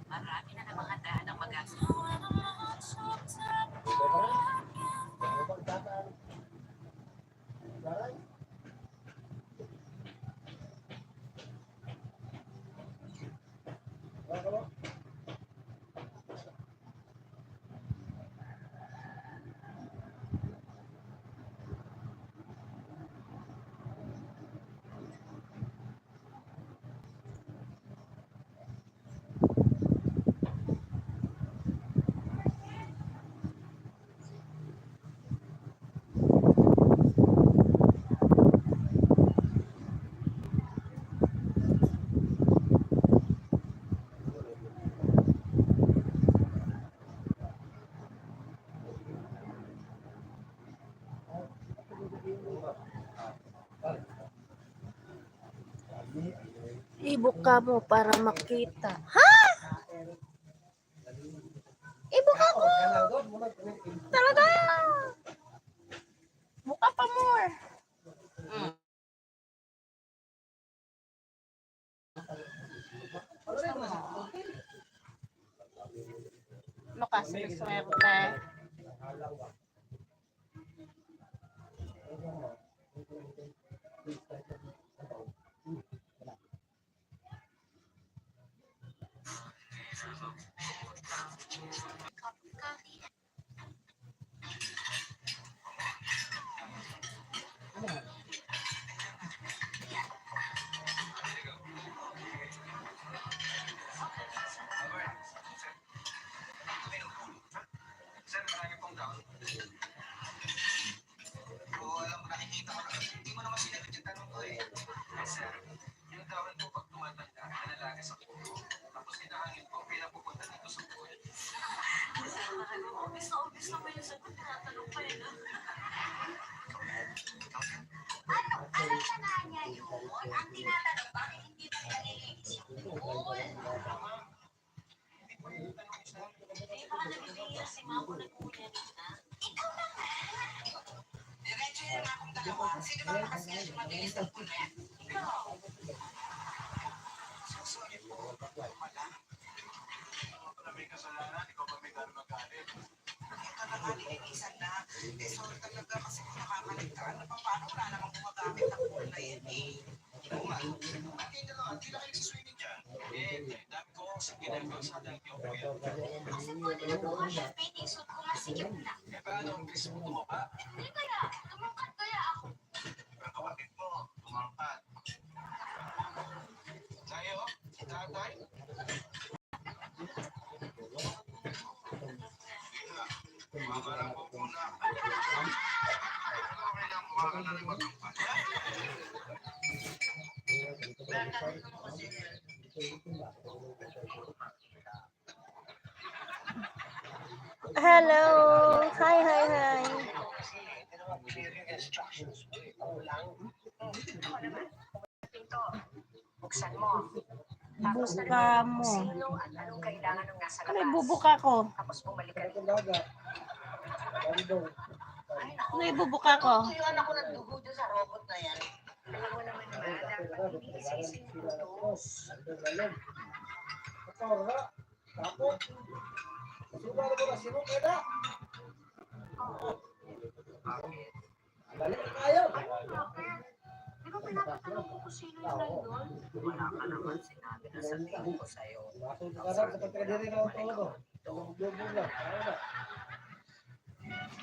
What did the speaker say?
Marami na namang handaan ng mag-asa. Ibuka mo para makita. Ha? Ibuka ko! Talaga! Buka pa more. Ano kasi swerte? Hello! Hi, hi, hi! Buksan mo. Tapos Buka mo. sino at anong kailangan ng nasa Ano labas. ibubuka ko? Tapos bumalik ka rin. Ano ibubuka ko? Tuyuan ako ng dugo dyan sa robot na yan. Alam mo naman na, dapat hindi isising tutos. Balik tayo. Di ba pinapatanong ko kung sino yung nandun? Wala ka naman sinabi na sabihin ko sa'yo. Masuk ka sa pagkakadiri ng todo. Tunggu lang.